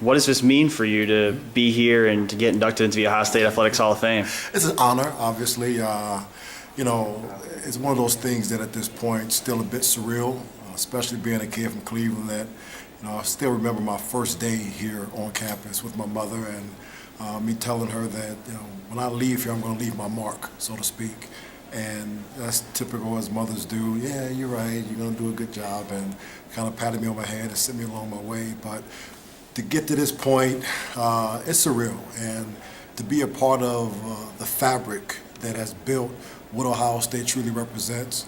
What does this mean for you to be here and to get inducted into the Ohio State Athletics Hall of Fame? It's an honor, obviously. It's one of those things that at this point still a bit surreal, especially being a kid from Cleveland that, I still remember my first day here on campus with my mother and me telling her that, when I leave here, I'm going to leave my mark, so to speak. And that's typical as mothers do. Yeah, you're right, you're going to do a good job, and kind of patted me on my head and sent me along my way. But to get to this point, it's surreal. And to be a part of the fabric that has built what Ohio State truly represents,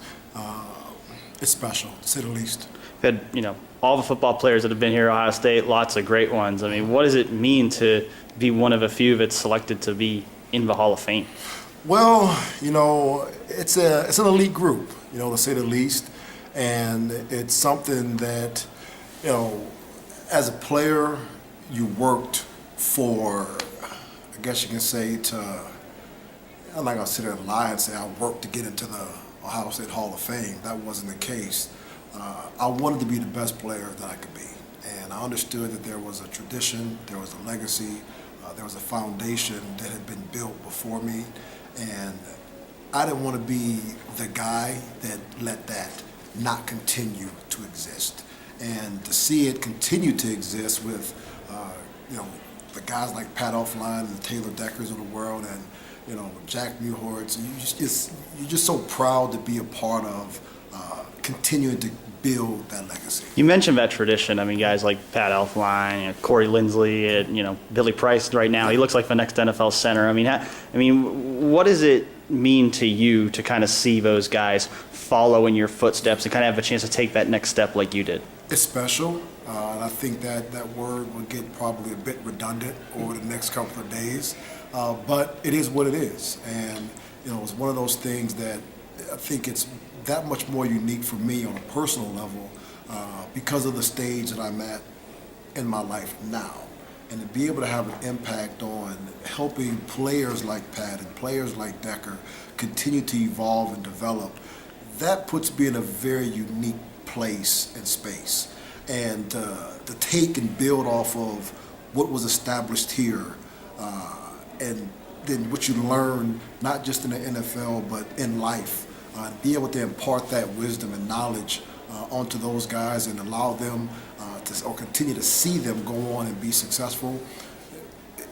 it's special, to say the least. We've had, all the football players that have been here at Ohio State, lots of great ones. I mean, what does it mean to be one of a few that's selected to be in the Hall of Fame? Well, it's an elite group, to say the least. And it's something that, as a player, you worked for, I guess you can say, I'm not going to sit there and lie and say I worked to get into the Ohio State Hall of Fame. That wasn't the case. I wanted to be the best player that I could be. And I understood that there was a tradition, there was a legacy, there was a foundation that had been built before me. And I didn't want to be the guy that let that not continue to exist. And to see it continue to exist with, the guys like Pat Offline and the Taylor Deckers of the world and, Jack Muhortz, you're just so proud to be a part of continuing to build that legacy. You mentioned that tradition. I mean, guys like Pat Elflein, Corey Linsley, Billy Price right now. He looks like the next NFL center. I mean, what does it mean to you to kind of see those guys follow in your footsteps and kind of have a chance to take that next step like you did? It's special. And I think that word will get probably a bit redundant over the next couple of days. But it is what it is. And, it's one of those things that I think it's that much more unique for me on a personal level because of the stage that I'm at in my life now. And to be able to have an impact on helping players like Pat and players like Decker continue to evolve and develop, that puts me in a very unique place and space. And to take and build off of what was established here and then what you learn, not just in the NFL, but in life, be able to impart that wisdom and knowledge onto those guys and allow them or continue to see them go on and be successful,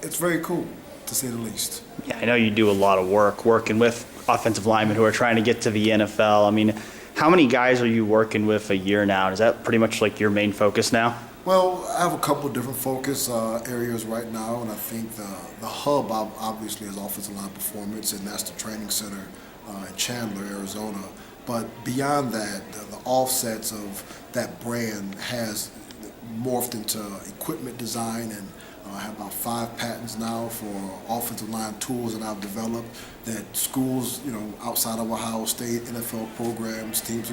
it's very cool, to say the least. Yeah, I know you do a lot of work working with offensive linemen who are trying to get to the NFL. I mean, how many guys are you working with a year now? Is that pretty much like your main focus now? Well, I have a couple of different focus areas right now, and I think the hub obviously is offensive line performance, and that's the training center in Chandler, Arizona. But beyond that, the offsets of that brand has morphed into equipment design, and I have about 5 patents now for offensive line tools that I've developed that schools, outside of Ohio State, NFL programs, teams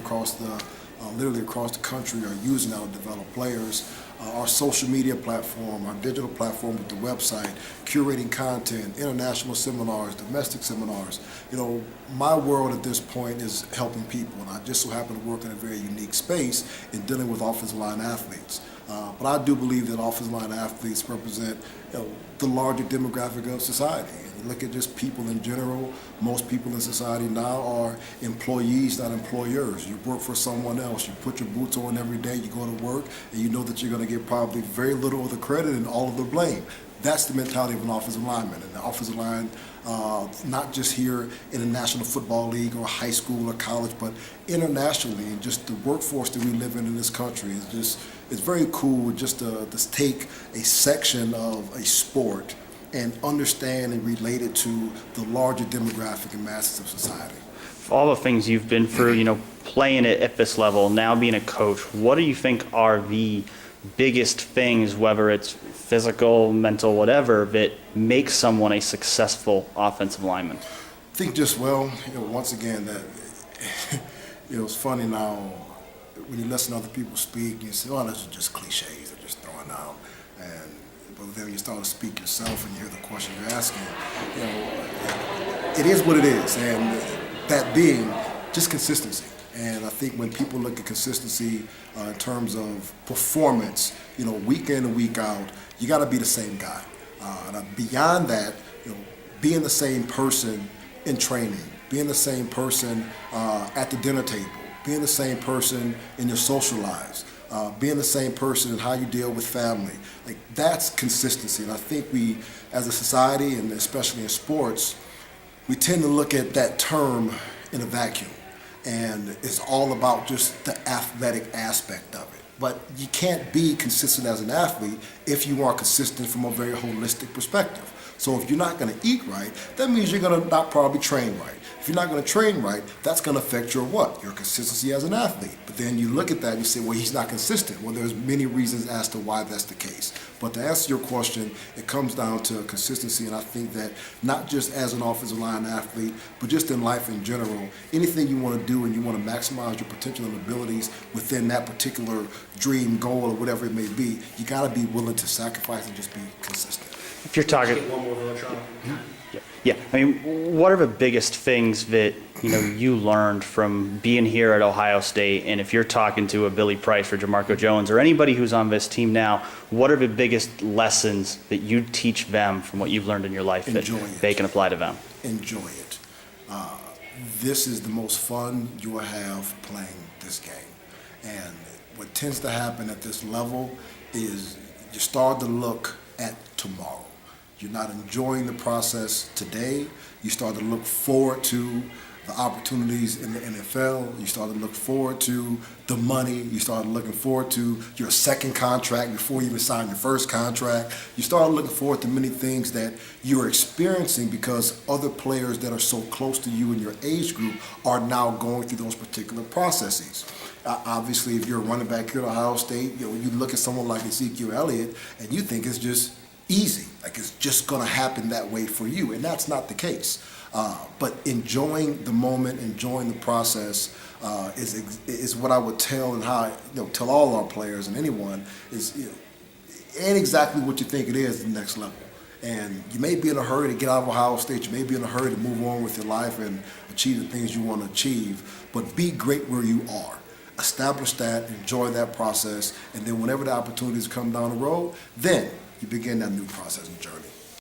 literally across the country are using now to develop players. Our social media platform, our digital platform with the website, curating content, international seminars, domestic seminars. My world at this point is helping people, and I just so happen to work in a very unique space in dealing with offensive line athletes. But I do believe that offensive line athletes represent the larger demographic of society. And you look at just people in general, most people in society now are employees, not employers. You work for someone else. You put your boots on every day, you go to work, and you know that you're going to get probably very little of the credit and all of the blame. That's the mentality of an offensive lineman. And the offensive line, not just here in the National Football League or high school or college, but internationally, and just the workforce that we live in this country it's very cool just to take a section of a sport and understand and relate it to the larger demographic and masses of society. For all the things you've been through, playing it at this level, now being a coach, what do you think are the biggest things, whether it's physical, mental, whatever, that makes someone a successful offensive lineman? I think just, once again, that it's funny now when you listen to other people speak, you say, oh, those are just cliches, they're just throwing out. But then you start to speak yourself and you hear the question you're asking, it is what it is. And that being just consistency. And I think when people look at consistency in terms of performance, week in and week out, you got to be the same guy. And beyond that, being the same person in training, being the same person at the dinner table, being the same person in your social lives, being the same person in how you deal with family. Like, that's consistency. And I think we, as a society, and especially in sports, we tend to look at that term in a vacuum. And it's all about just the athletic aspect of it. But you can't be consistent as an athlete if you are consistent from a very holistic perspective. So if you're not going to eat right, that means you're going to not probably train right. If you're not going to train right, that's going to affect your what? Your consistency as an athlete. But then you look at that and you say, well, he's not consistent. Well, there's many reasons as to why that's the case. But to answer your question, it comes down to consistency. And I think that not just as an offensive line athlete, but just in life in general, anything you want to do and you want to maximize your potential and abilities within that particular dream, goal, or whatever it may be, you got to be willing to sacrifice and just be consistent. If you're talking, One more LeCharles. yeah, I mean, what are the biggest things that you learned from being here at Ohio State? And if you're talking to a Billy Price or Jamarco Jones or anybody who's on this team now, what are the biggest lessons that you teach them from what you've learned in your life that they can apply to them? Enjoy it. This is the most fun you will have playing this game. And what tends to happen at this level is you start to look at tomorrow. You're not enjoying the process today. You start to look forward to the opportunities in the NFL. You start to look forward to the money. You start looking forward to your second contract before you even sign your first contract. You start looking forward to many things that you're experiencing because other players that are so close to you in your age group are now going through those particular processes. Obviously, if you're a running back here at Ohio State, you look at someone like Ezekiel Elliott and you think it's just easy, like it's just going to happen that way for you, and that's not the case. But enjoying the moment, enjoying the process is what I would tell, and how tell all our players and anyone is ain't exactly what you think it is the next level. And you may be in a hurry to get out of Ohio State, you may be in a hurry to move on with your life and achieve the things you want to achieve, but be great where you are. Establish that, enjoy that process, and then whenever the opportunities come down the road, then you begin that new process and journey.